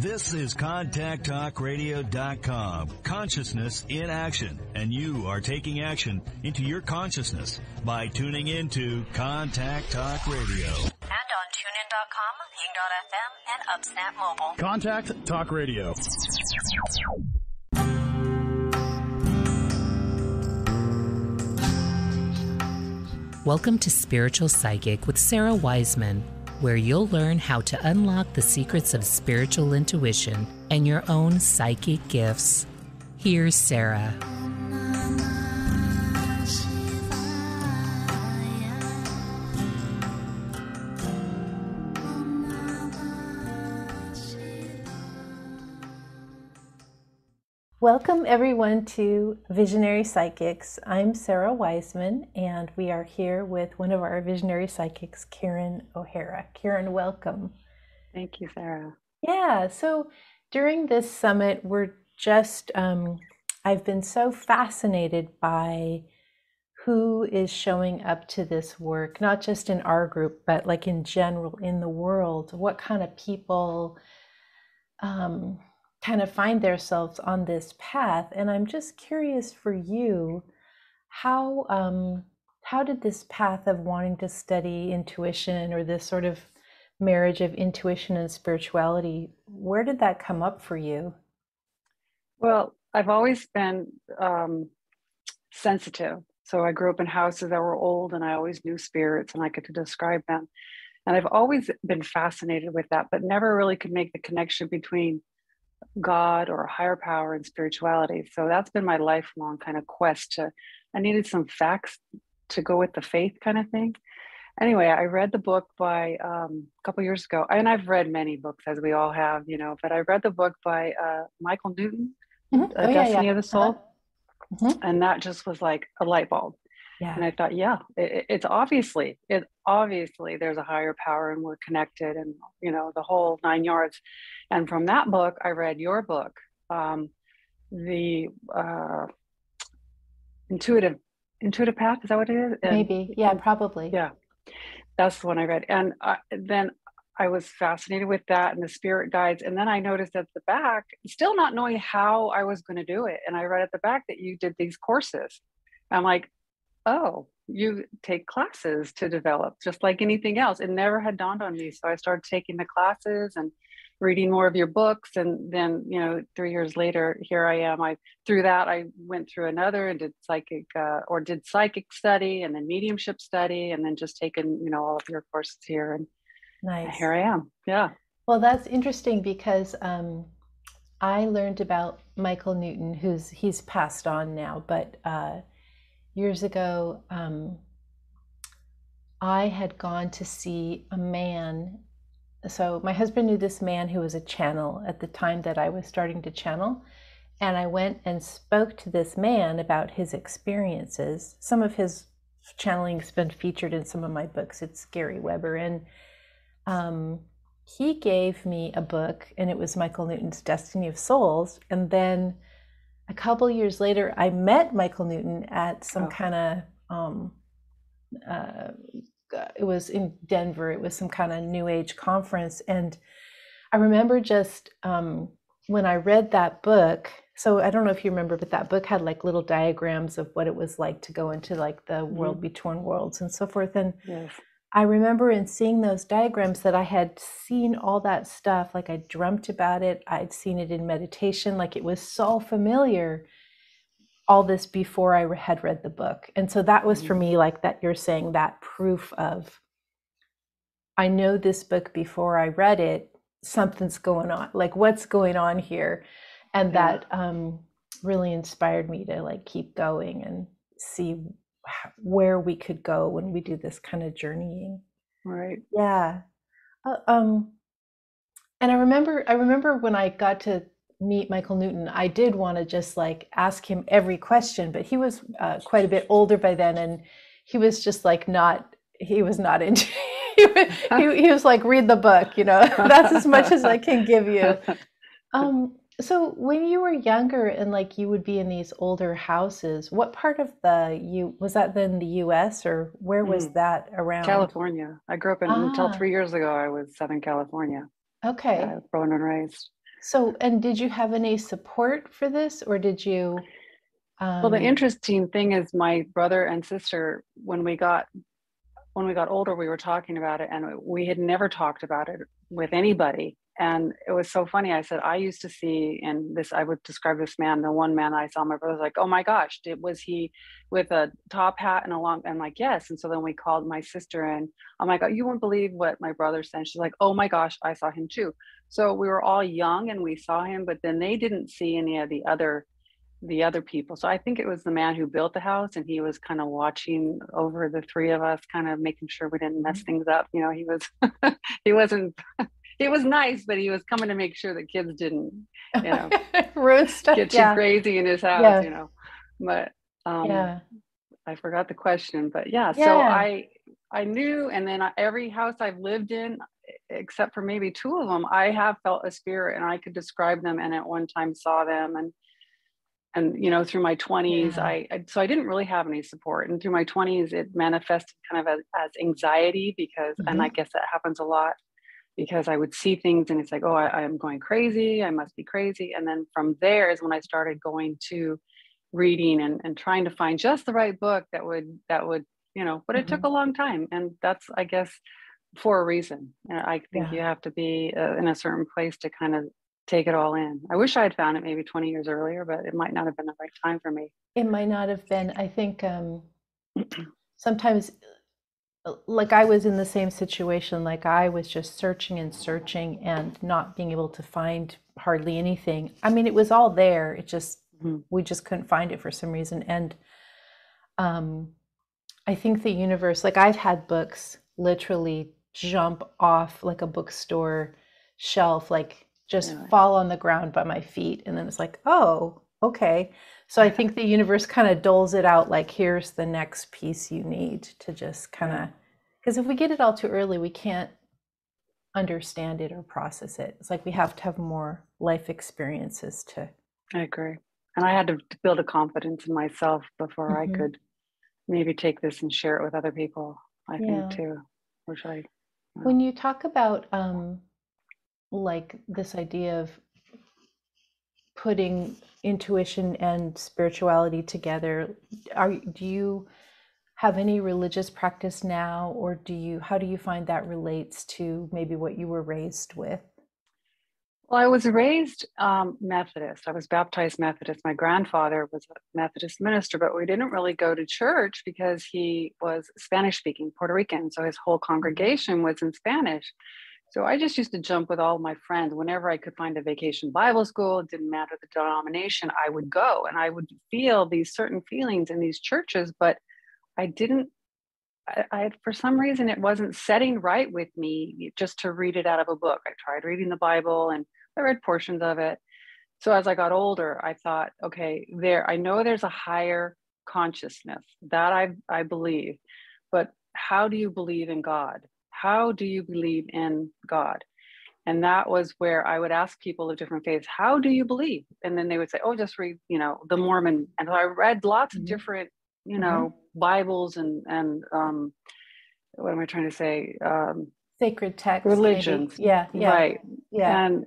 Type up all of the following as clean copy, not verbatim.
This is ContactTalkRadio.com, consciousness in action, and you are taking action into your consciousness by tuning into Contact Talk Radio. And on TuneIn.com, Ping.fm, and UpSnap Mobile. Contact Talk Radio. Welcome to Spiritual Psychic with Sara Wiseman, where you'll learn how to unlock the secrets of spiritual intuition and your own psychic gifts. Here's Sara. Welcome everyone to Visionary Psychics. I'm Sara Wiseman, and we are here with one of our Visionary Psychics, CAREN O'Hara. CAREN, welcome. Thank you, Sara. Yeah, so during this summit, we're just, I've been so fascinated by who is showing up to this work, not just in our group, but like in general in the world. What kind of people kind of find themselves on this path. And I'm just curious for you, how did this path of wanting to study intuition, or this sort of marriage of intuition and spirituality, where did that come up for you? Well, I've always been sensitive. So I grew up in houses that were old, and I always knew spirits and I could describe them. And I've always been fascinated with that, but never really could make the connection between God or a higher power and spirituality. So that's been my lifelong kind of quest I needed some facts to go with the faith kind of thing. Anyway, I read the book by a couple years ago, and I've read many books, as we all have, but I read the book by Michael Newton, Destiny of the Soul. And that just was like a light bulb. Yeah. And I thought, it's obviously there's a higher power and we're connected, and, the whole 9 yards. And from that book, I read your book, the Intuitive Path. Is that what it is? Maybe. Yeah, probably. Yeah. That's the one I read. And then I was fascinated with that and the spirit guides. And then I noticed at the back, still not knowing how I was going to do it. And I read at the back that you did these courses. I'm like, oh, you take classes to develop, just like anything else. It never had dawned on me. So I started taking the classes and reading more of your books. And then, 3 years later, here I am. Through that, I went through another and did psychic study, and then mediumship study, and then just taken, all of your courses here. And nice. Here I am. Yeah. Well, that's interesting because I learned about Michael Newton, he's passed on now, but years ago, I had gone to see a man. So my husband knew this man who was a channel at the time that I was starting to channel. And I went and spoke to this man about his experiences. Some of his channeling has been featured in some of my books. It's Gary Weber. And he gave me a book, and it was Michael Newton's Destiny of Souls. And then a couple years later, I met Michael Newton at some kind of, it was in Denver. It was some kind of New Age conference. And I remember just when I read that book, so I don't know if you remember, but that book had like little diagrams of what it was like to go into like the world between worlds and so forth. And yes. I remember in seeing those diagrams that I had seen all that stuff, like I dreamt about it. I'd seen it in meditation, like it was so familiar, all this before I had read the book. And so that was for me, like that you're saying, that proof of, I know this book before I read it, something's going on, like what's going on here. And that really inspired me to like keep going and see where we could go when we do this kind of journeying. Right. Yeah. And I remember when I got to meet Michael Newton, I did want to just like ask him every question, but he was quite a bit older by then, and he was just like he was not into he was like, read the book, that's as much as I can give you. So when you were younger and like you would be in these older houses, what part of was that then the US, or where was that around? California. I grew up until 3 years ago, I was Southern California. Okay. Born and raised. So, and did you have any support for this, or did you? Well, the interesting thing is my brother and sister, when we got older, we were talking about it, and we had never talked about it with anybody. And it was so funny. I said, I used to see, and this, I would describe this man, the one man I saw, my brother was like, oh my gosh, was he with a top hat and a long, I'm like, yes. And so then we called my sister and I'm like, oh, you won't believe what my brother said. She's like, oh my gosh, I saw him too. So we were all young and we saw him, but then they didn't see any of the other people. So I think it was the man who built the house, and he was kind of watching over the three of us, kind of making sure we didn't mess things up. You know, he was, he wasn't, he was nice, but he was coming to make sure the kids didn't, you know, get too crazy in his house, you know. But I forgot the question, but so I knew, and then every house I've lived in, except for maybe two of them, I have felt a spirit, and I could describe them, and at one time saw them, and you know, through my 20s, so I didn't really have any support, and through my 20s it manifested kind of as anxiety, because and I guess that happens a lot, because I would see things and it's like, oh, I am going crazy, I must be crazy. And then from there is when I started going to reading and trying to find just the right book that would you know, but it took a long time, and that's, I guess, for a reason. And I think you have to be in a certain place to kind of take it all in. I wish I had found it maybe 20 years earlier, but it might not have been the right time for me. It might not have been. I think sometimes, like, I was in the same situation. Like, I was just searching and not being able to find hardly anything. I mean, it was all there. It just, we just couldn't find it for some reason. And I think the universe, like, I've had books literally jump off like a bookstore shelf, like just fall on the ground by my feet. And then it's like, oh, okay. So I think the universe kind of doles it out, like, here's the next piece you need to just kind of, because if we get it all too early, we can't understand it or process it. It's like we have to have more life experiences to. I agree. And I had to build a confidence in myself before I could maybe take this and share it with other people, I think too. Which When you talk about like this idea of putting intuition and spirituality together, do you have any religious practice now, or how do you find that relates to maybe what you were raised with? Well, I was raised Methodist. I was baptized Methodist. My grandfather was a Methodist minister, but we didn't really go to church because he was Spanish speaking, Puerto Rican. So his whole congregation was in Spanish. So I just used to jump with all my friends. Whenever I could find a vacation Bible school, it didn't matter the denomination, I would go, and I would feel these certain feelings in these churches, but I for some reason, it wasn't setting right with me just to read it out of a book. I tried reading the Bible and I read portions of it. So as I got older, I thought, okay, I know there's a higher consciousness that I believe, but how do you believe in God? How do you believe in God? And that was where I would ask people of different faiths, how do you believe? And then they would say, oh, just read, you know, the Mormon. And so I read lots of different, you know, Bibles and what am I trying to say? Sacred texts, religions. Maybe. Yeah. Right. Yeah. And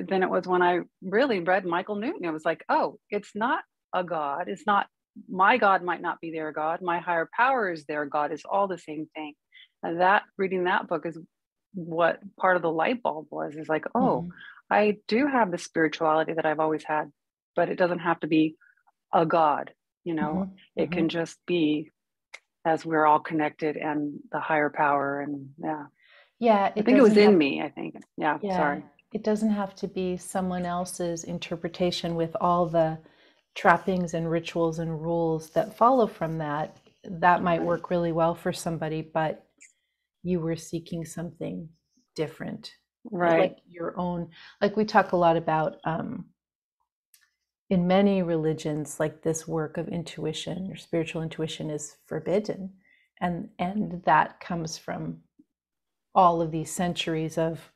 then it was when I really read Michael Newton, it was like, oh, it's not a God. It's not, my God might not be their God. My higher power is their God. It's all the same thing. And reading that book is what part of the light bulb was, is like, oh, I do have the spirituality that I've always had, but it doesn't have to be a God, you know, it can just be as we're all connected and the higher power. And I think it was in me, I think. Sorry. It doesn't have to be someone else's interpretation with all the trappings and rituals and rules that follow from that. That might work really well for somebody, but you were seeking something different, right? Like your own, like we talk a lot about in many religions, like this work of intuition or spiritual intuition is forbidden. And that comes from all of these centuries of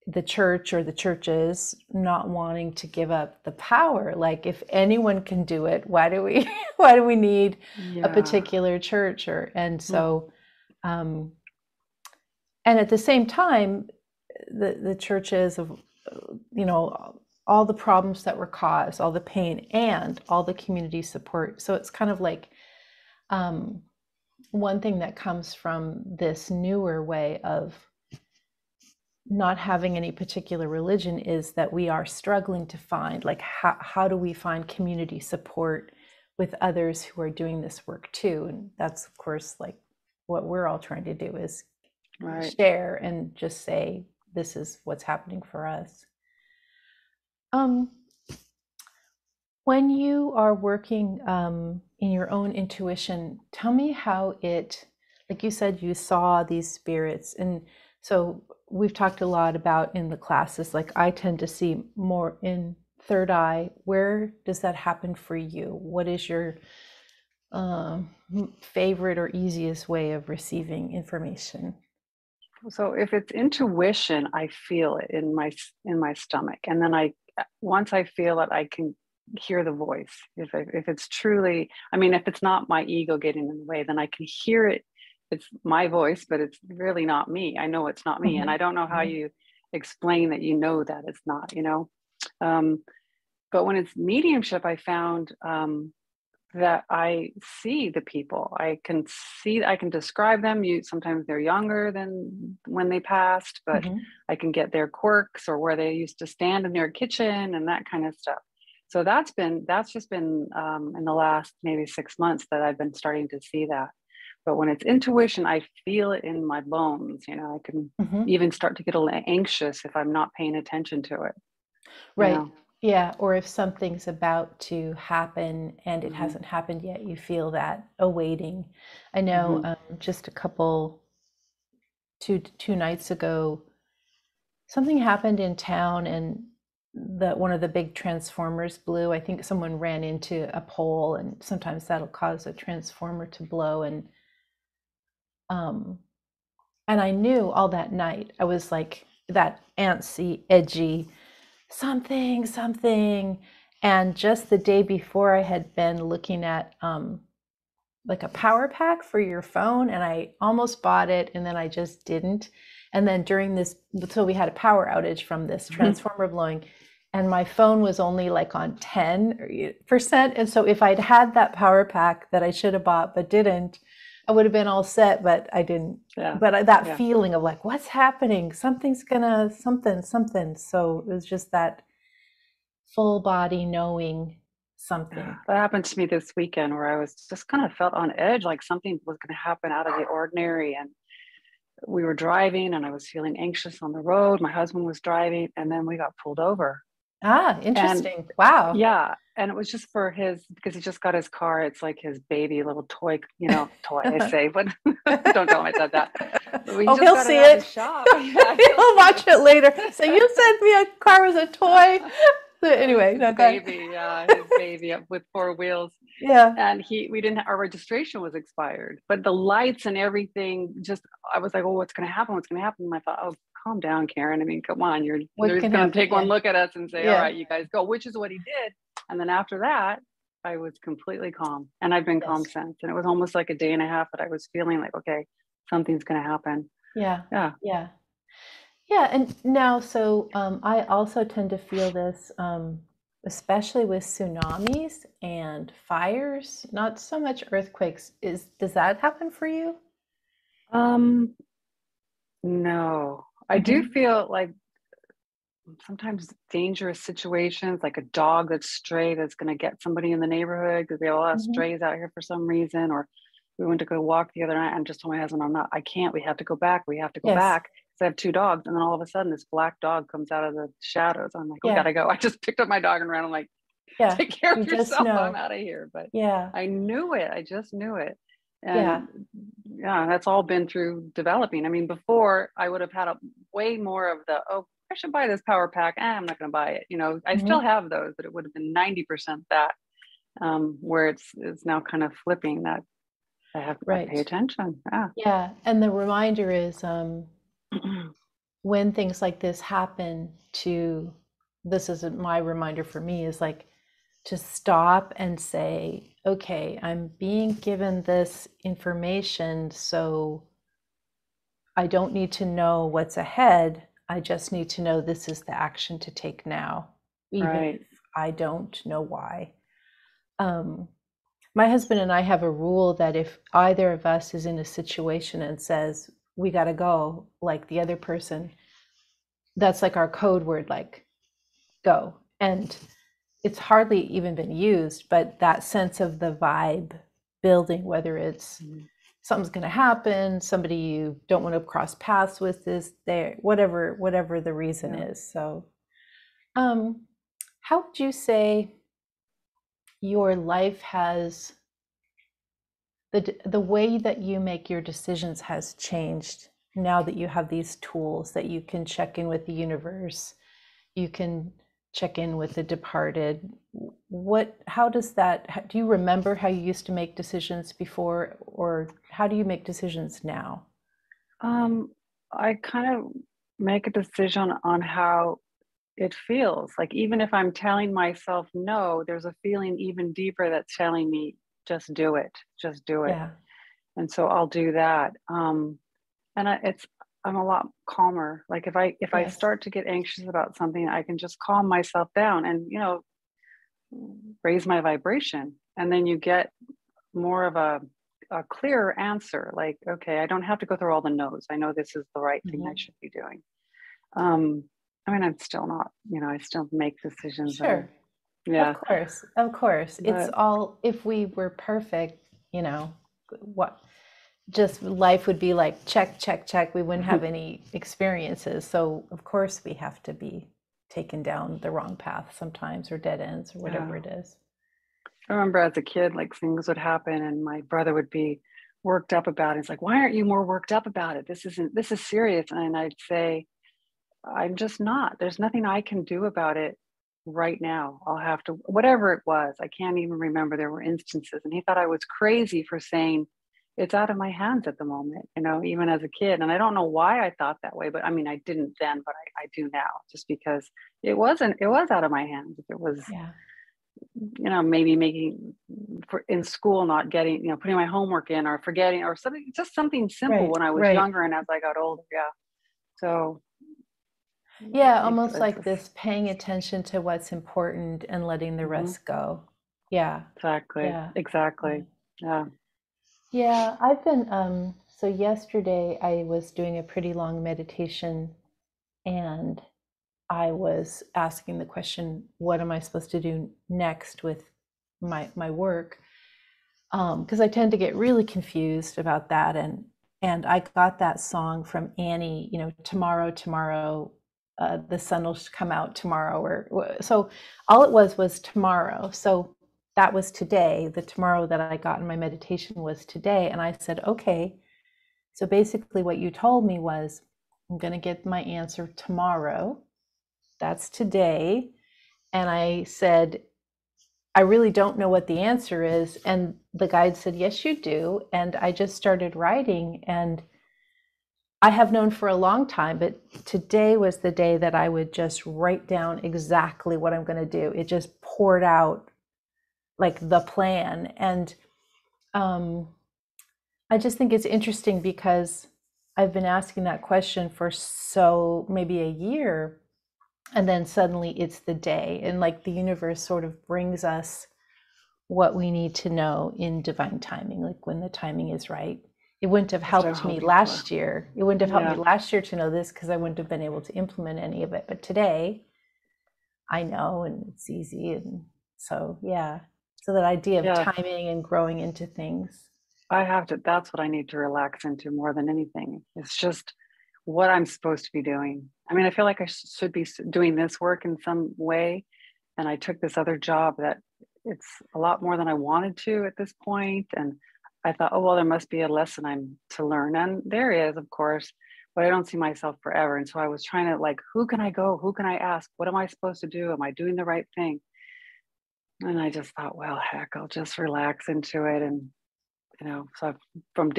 the church or the churches not wanting to give up the power. Like, if anyone can do it, why do we need a particular church? And at the same time, the churches of, you know, all the problems that were caused, all the pain, and all the community support. So it's kind of like one thing that comes from this newer way of not having any particular religion is that we are struggling to find, like, how do we find community support with others who are doing this work too? And that's, of course, like what we're all trying to do is share and just say, this is what's happening for us. When you are working in your own intuition, tell me how it, like you said, you saw these spirits. And so we've talked a lot about in the classes, like I tend to see more in third eye. Where does that happen for you? What is your favorite or easiest way of receiving information? So if it's intuition, I feel it in my stomach, and then once I feel it, I can hear the voice. If it's truly, I mean, if it's not my ego getting in the way, then I can hear it. It's my voice, but it's really not me. I know it's not me, and I don't know how you explain that. You know that it's not. You know, but when it's mediumship, I found that I see the people. I can describe them. Sometimes they're younger than when they passed, but I can get their quirks or where they used to stand in their kitchen and that kind of stuff. So that's just been in the last maybe 6 months that I've been starting to see that. But when it's intuition, I feel it in my bones. You know, I can even start to get a little anxious if I'm not paying attention to it. Right. You know? Yeah. Or if something's about to happen and it hasn't happened yet, you feel that awaiting. I know just two nights ago, something happened in town and one of the big transformers blew. I think someone ran into a pole, and sometimes that'll cause a transformer to blow. And I knew all that night, I was like that antsy, edgy, something. And just the day before, I had been looking at like a power pack for your phone, and I almost bought it, and then I just didn't. And then during this, so we had a power outage from this transformer blowing, and my phone was only like on 10%. And so if I'd had that power pack that I should have bought but didn't, I would have been all set, but I didn't. Yeah. But that feeling of like, what's happening? Something's gonna, something. So it was just that full body knowing something. That happened to me this weekend, where I was just kind of felt on edge, like something was going to happen out of the ordinary. And we were driving and I was feeling anxious on the road. My husband was driving, and then we got pulled over. Ah, interesting. Wow. Yeah. And it was just because he just got his car. It's like his baby little toy, toy, I say, but don't tell him I said that. He'll see it. He'll watch it later. So you said me a car was a toy. So anyway, his baby up with 4 wheels. Yeah. And our registration was expired, but the lights and everything, I was like, oh, what's going to happen? And I thought, oh, calm down, Karen. I mean, come on, you're going to take one look at us and say, all right, you guys go, which is what he did. And then after that, I was completely calm, and I've been calm since. And it was almost like a day and a half that I was feeling like, okay, something's going to happen. Yeah. And now, so I also tend to feel this, especially with tsunamis and fires, not so much earthquakes. Does that happen for you? No, I do feel like sometimes dangerous situations, like a dog that's stray that's going to get somebody in the neighborhood, because we have a lot of strays out here for some reason. Or we went to go walk the other night and just told my husband, I can't, we have to go back. We have to go back. I have 2 dogs, and then all of a sudden this black dog comes out of the shadows. I'm like, we gotta go. I just picked up my dog and ran. I'm like, take care of yourself. I'm out of here. But I knew it. I just knew it. And that's all been through developing. I mean, before I would have had way more of the, I should buy this power pack. I'm not going to buy it. I still have those, but it would have been 90% that, where it's now kind of flipping that I have to pay attention. Yeah. And the reminder is, when things like this happen, this is my reminder for me, is like to stop and say, okay, I'm being given this information, so I don't need to know what's ahead. I just need to know this is the action to take now, even if I don't know why. My husband and I have a rule that if either of us is in a situation and says, we got to go, like the other person, that's like our code word, like go. And it's hardly even been used, but that sense of the vibe building, whether it's something's going to happen, somebody you don't want to cross paths with is there, whatever the reason is. So, how would you say your life has, the way that you make your decisions has changed now that you have these tools that you can check in with the universe, you can check in with the departed? How does that, do you remember how you used to make decisions before, or how do you make decisions now? I kind of make a decision on how it feels. Like, even if I'm telling myself no, there's a feeling even deeper that's telling me just do it. Yeah. And so I'll do that. And I'm a lot calmer. Like if I start to get anxious about something, I can just calm myself down and, raise my vibration. And then you get more of a clearer answer. Like, okay, I don't have to go through all the no's. I know this is the right thing I should be doing. I mean, I'm still not, I still make decisions. Sure. Yeah. Of course. But it's all, if we were perfect, what, just life would be like, check, check, check. We wouldn't have any experiences. So of course we have to be taken down the wrong path sometimes, or dead ends, or whatever it is. I remember as a kid, like, things would happen and my brother would be worked up about it. It's like, why aren't you more worked up about it? This is serious. And I'd say, I'm just not. There's nothing I can do about it right now. I'll have to, whatever it was. I can't even remember. There were instances. And he thought I was crazy for saying, it's out of my hands at the moment, even as a kid. And I don't know why I thought that way, but I mean, I didn't then, but I do now, just because it was out of my hands. If it was, maybe making in school, not getting, putting my homework in, or forgetting, or something, just something simple when I was younger and as I got older. Yeah. So. Yeah. Almost like this paying attention to what's important and letting the rest go. Yeah. Exactly. Yeah. Exactly. Yeah. Yeah, I've been, so yesterday I was doing a pretty long meditation, and I was asking the question, what am I supposed to do next with my work? Because I tend to get really confused about that. And I got that song from Annie, tomorrow, the sun will come out tomorrow. So all it was tomorrow. So that was today. The tomorrow that I got in my meditation was today. And I said, okay, so basically what you told me was, I'm going to get my answer tomorrow. That's today. And I said, I really don't know what the answer is. And the guide said, yes, you do. And I just started writing, and I have known for a long time, but today was the day that I would just write down exactly what I'm going to do. It just poured out like the plan. And I just think it's interesting because I've been asking that question for maybe a year, and then suddenly it's the day, and like the universe sort of brings us what we need to know in divine timing, like when the timing is right. It wouldn't have helped me last year. It wouldn't have helped me last year to know this, because I wouldn't have been able to implement any of it. But today I know, and it's easy. And so, so that idea of timing and growing into things. That's what I need to relax into more than anything. It's just what I'm supposed to be doing. I mean, I feel like I should be doing this work in some way. And I took this other job that it's a lot more than I wanted to at this point. And I thought, oh, well, there must be a lesson I'm to learn. And there is, of course, but I don't see myself forever. And so I was trying to, like, who can I go? Who can I ask? What am I supposed to do? Am I doing the right thing? And I just thought, well, heck, I'll just relax into it. And, so from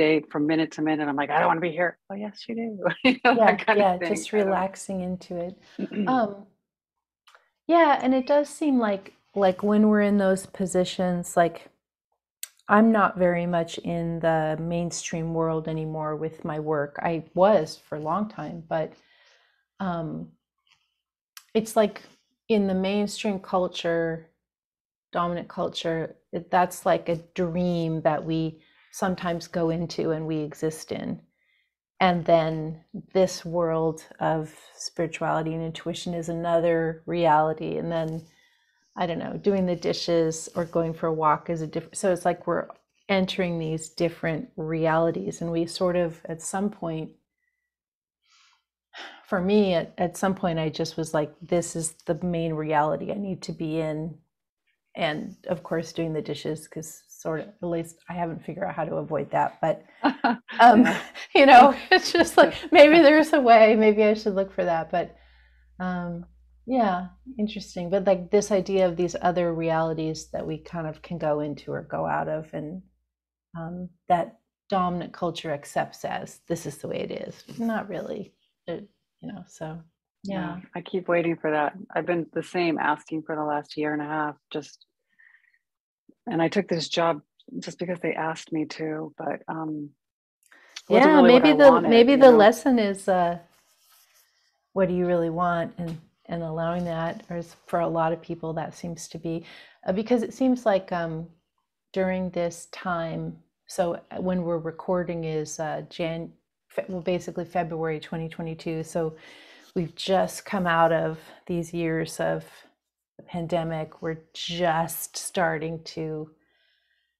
minute to minute, I'm like, I don't want to be here. Oh, yes, you do. That kind of thing. Just relaxing into it. And it does seem like when we're in those positions, like, I'm not very much in the mainstream world anymore with my work. I was for a long time, but it's like in the mainstream culture, dominant culture, that's like a dream that we sometimes go into and we exist in. And then this world of spirituality and intuition is another reality. And then, I don't know, doing the dishes or going for a walk is a different. So it's like we're entering these different realities. And we sort of, at some point, for me, at some point, I just was like, this is the main reality I need to be in. And of course, doing the dishes, because sort of, at least I haven't figured out how to avoid that. But, you know, it's just like, maybe there's a way, maybe I should look for that. But yeah, interesting. But like this idea of these other realities that we kind of can go into or go out of, and that dominant culture accepts as this is the way it is. Not really, you know, so. Yeah, I keep waiting for that. I've been the same, asking for the last year and a half, and I took this job just because they asked me to, but yeah, really maybe the lesson is what do you really want, and allowing that, or for a lot of people that seems to be because it seems like during this time, so when we're recording is basically February 2022, so we've just come out of these years of the pandemic. We're just starting to,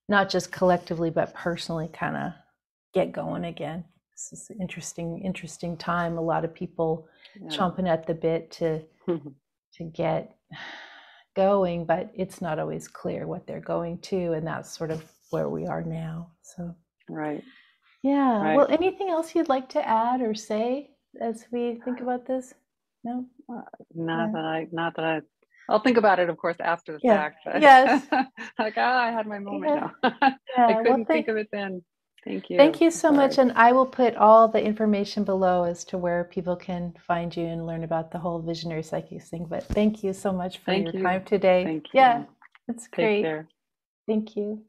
not just collectively, but personally kind of get going again. This is an interesting time. A lot of people chomping at the bit to get going, but it's not always clear what they're going to. And that's sort of where we are now. So, right. Yeah. Right. Well, anything else you'd like to add or say as we think about this? No? Not that I, I'll think about it, of course, after the fact. But yes. like, I had my moment now. Yeah. I couldn't think of it then. Thank you. Thank you so much. And I will put all the information below as to where people can find you and learn about the whole visionary psychics thing. But thank you so much for your time today. Thank you. Yeah, it's great. Take care. Thank you.